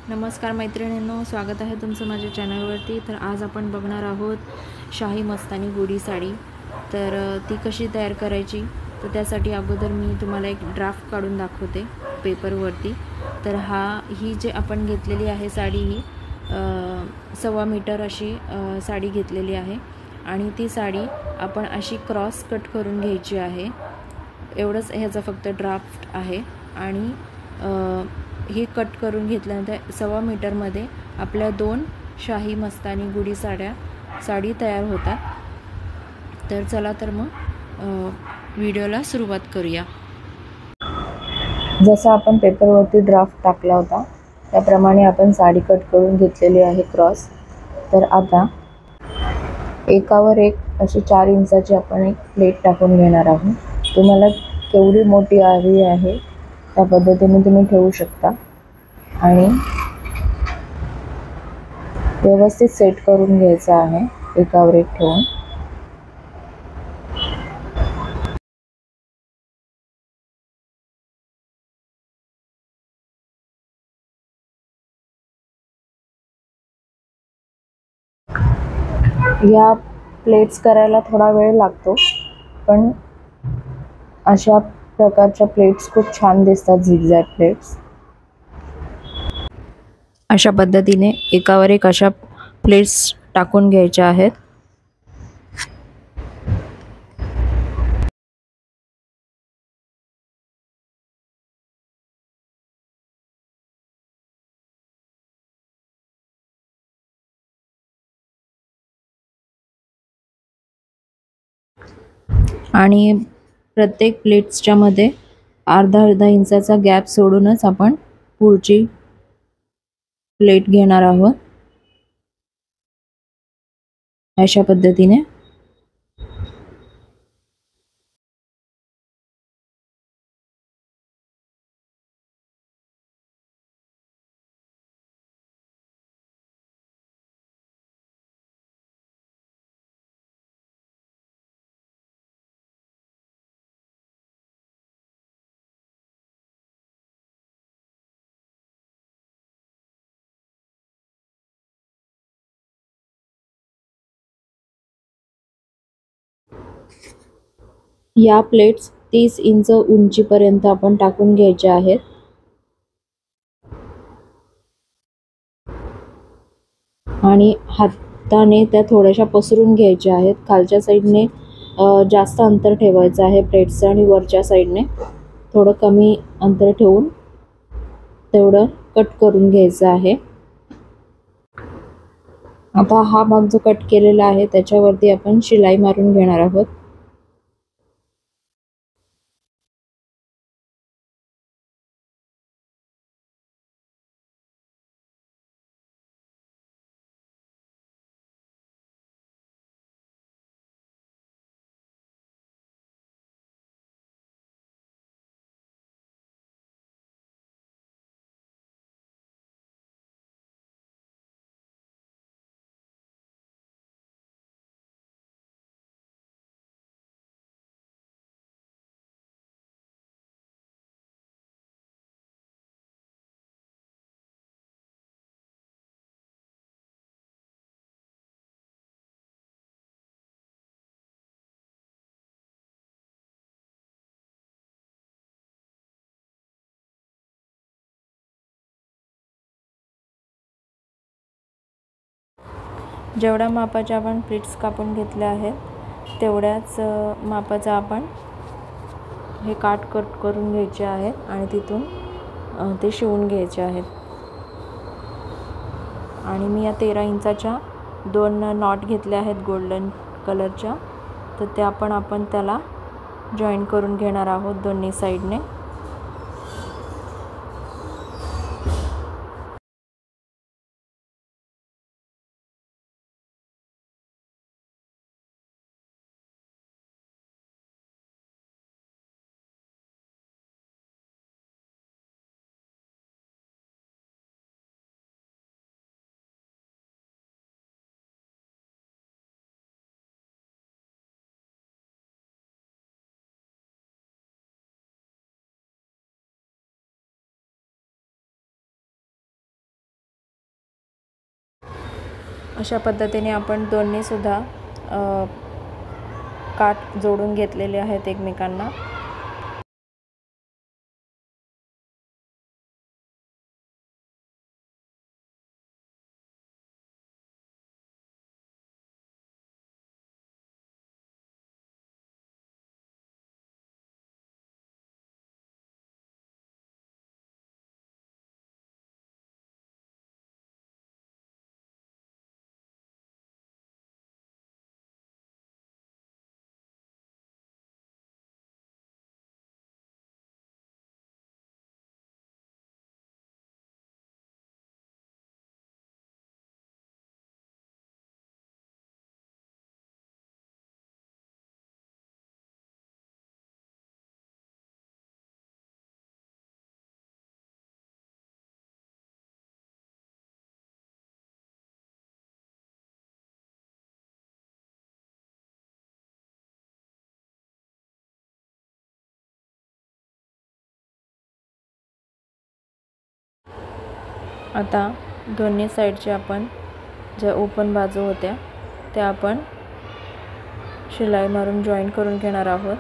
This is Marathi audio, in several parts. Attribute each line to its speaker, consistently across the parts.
Speaker 1: नमस्कार मैत्रिणींनो, स्वागत आहे तुमचं माझ्या चॅनलवरती. तर आज आपण बघणार आहोत शाही मस्तानी गुढी साडी. तर ती कशी तयार करायची, तर त्यासाठी अगोदर मी तुम्हाला एक ड्राफ्ट काढून दाखवते पेपरवरती. तर ही जे आपण घेतलेली आहे साडी, ही 1.25 मीटर अशी साडी घेतलेली आहे आणि ती साडी आपण अशी क्रॉस कट करून घ्यायची आहे. एवढंच ह्याचा फक्त ड्राफ्ट आहे. आणि हे कट करून घेतल्यानंतर 1.25 मीटरमध्ये आपल्या 2 शाही मस्तानी गुढी साडी तयार होतात. तर चला तर मग व्हिडिओला सुरुवात करूया. जसं आपण पेपरवरती ड्राफ्ट टाकला होता त्याप्रमाणे आपण साडी कट करून घेतलेली आहे क्रॉस. तर आता एकावर एक अशी 4 इंचाची आपण एक प्लेट टाकून घेणार आहोत. तुम्हाला केवढी मोठी हवी आहे त्या पद्धतीने तुम्ही ठेवू शकता आणि व्यवस्थित सेट करून घ्यायचं आहे एकावर एक ठेवून. या प्लेट्स करायला थोडा वेळ लागतो, पण अशा प्रकारच्या प्लेट्स खूप छान दिसतात, झिगझॅग प्लेट्स. अशा पद्धतीने एकावर एक अशा प्लेट्स टाकून घ्यायच्या आहेत. आणि प्रत्येक प्लेट्सच्या मध्ये अर्धा इंचाचा गॅप सोडूनच आपण पुढची प्लेट घेणार आहोत. अशा पद्धतीने या प्लेट्स 30 इंच उंचीपर्यंत आपण टाकून घ्यायच्या आहेत. आणि हाताने त्या थोड्याशा पसरून घ्यायच्या आहेत. खालच्या साईडने जास्त अंतर ठेवायचं आहे प्लेट्सचं आणि वरच्या साईडने थोडं कमी अंतर ठेवून तेवढं कट करून घ्यायचं आहे. आता हा भाग जो कट केलेला आहे त्याच्यावरती आपण शिलाई मारून घेणार आहोत. जेवढ्या मापाच्या आपण प्लेट्स कापून घेतल्या आहेत तेवढ्याच मापाचा आपण हे काट कट करून घ्यायचे आहेत आणि तिथून ते शिवून घ्यायचे आहेत. आणि मी या 13 इंचाच्या 2 नॉट घेतल्या आहेत गोल्डन कलरच्या. तर त्या आपण त्याला जॉईन करून घेणार आहोत दोन्ही साईडने. अशा पद्धतीने आपण दोन्ही सुद्धा काठ जोडून घेतलेले आहेत एकमेकांना. आता दोन्ही साईडचे आपण ज्या ओपन बाजू होत्या त्या आपण शिलाई मारून जॉईन करून घेणार आहोत.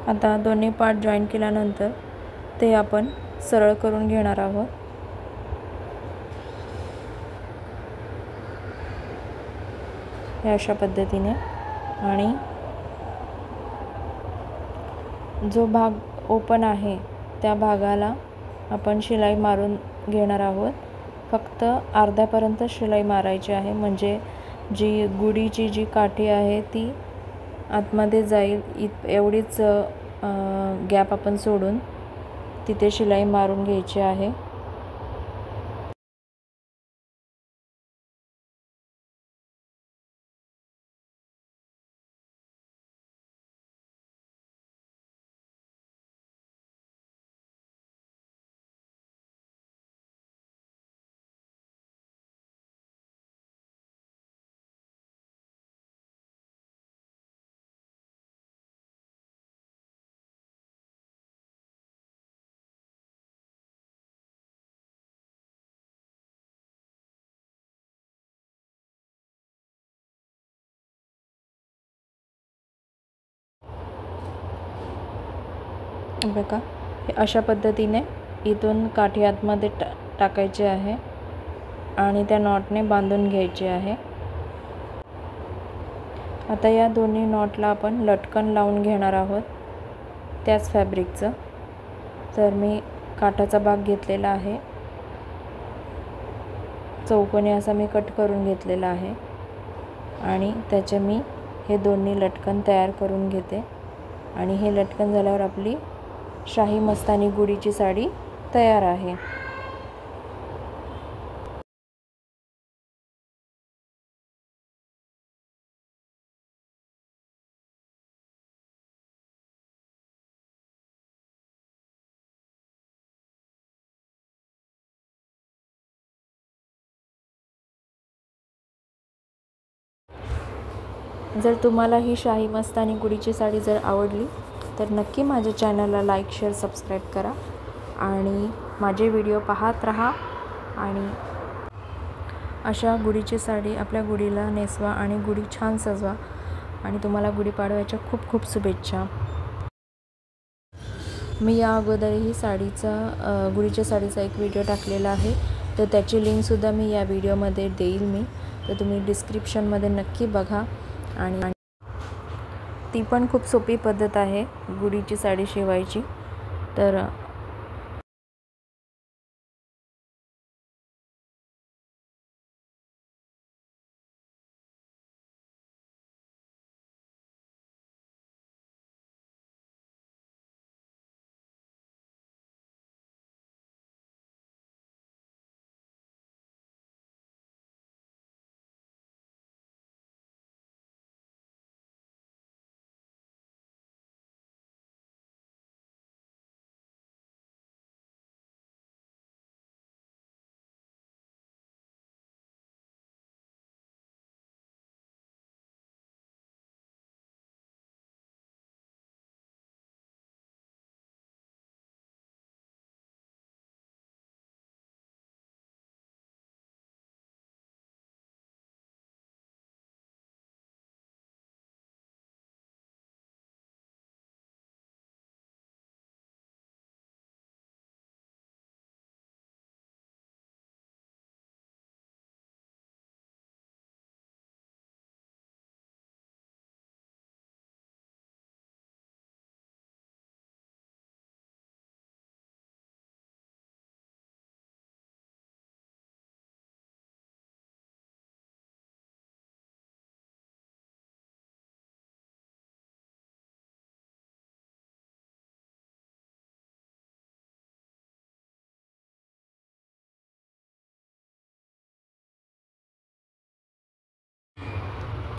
Speaker 1: आता दोन्ही पार्ट जॉईन केल्यानंतर ते आपण सरळ करून घेणार आहोत. या अशा पद्धतीने. आणि जो भाग ओपन आहे त्या भागाला आपण शिलाई मारून घेणार आहोत. फक्त अर्ध्यापर्यंत शिलाई मारायची आहे, म्हणजे जी गुढीची जी काठी आहे ती आतमध्ये जाईल एवढीच गॅप आपण सोडून तिथे शिलाई मारून घ्यायची आहे. बघा, हे अशा पद्धतीने इथून काठी आतमध्ये टाकायची आहे आणि त्या नॉटने बांधून घ्यायचे आहे. आता या दोन्ही नॉटला आपण लटकन लावून घेणार आहोत त्याच फॅब्रिकचं. तर मी काठाचा भाग घेतलेला आहे, चौकोनी असा मी कट करून घेतलेला आहे आणि त्याचे मी हे दोन्ही लटकन तयार करून घेते. आणि हे लटकन झाल्यावर आपली शाही मस्तानी गुढीची साडी तयार आहे. जर तुम्हाला ही शाही मस्तानी गुढीची साडी जर आवडली तर नक्की माझ्या चॅनलला लाईक, शेअर, सबस्क्राईब करा आणि माझे व्हिडिओ पाहत राहा. आणि अशा गुढीची साडी आपल्या गुढीला नेसवा आणि गुढी छान सजवा. आणि तुम्हाला गुढीपाडव्याच्या खूप खूप शुभेच्छा. मी या अगोदरही गुढीच्या साडीचा एक व्हिडिओ टाकलेला आहे, तर त्याची लिंकसुद्धा मी या व्हिडिओमध्ये देईल मी, तर तुम्ही डिस्क्रिप्शनमध्ये नक्की बघा. आणि ती पण खूप सोपी पद्धत आहे गुढीची साडी शिवायची. तर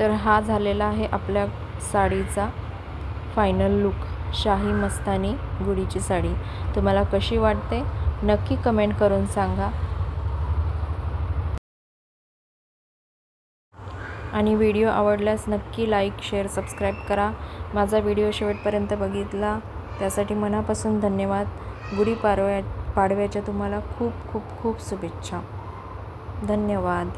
Speaker 1: तर हा झालेला आहे आपल्या साडीचा फायनल लुक, शाही मस्तानी गुढीची साडी. तुम्हाला कशी वाटते नक्की कमेंट करून सांगा. आणि व्हिडिओ आवडल्यास नक्की लाईक, शेअर, सबस्क्राईब करा. माझा व्हिडिओ शेवटपर्यंत बघितला त्यासाठी मनापासून धन्यवाद. गुढीपाडव्याच्या तुम्हाला खूप खूप खूप शुभेच्छा. धन्यवाद.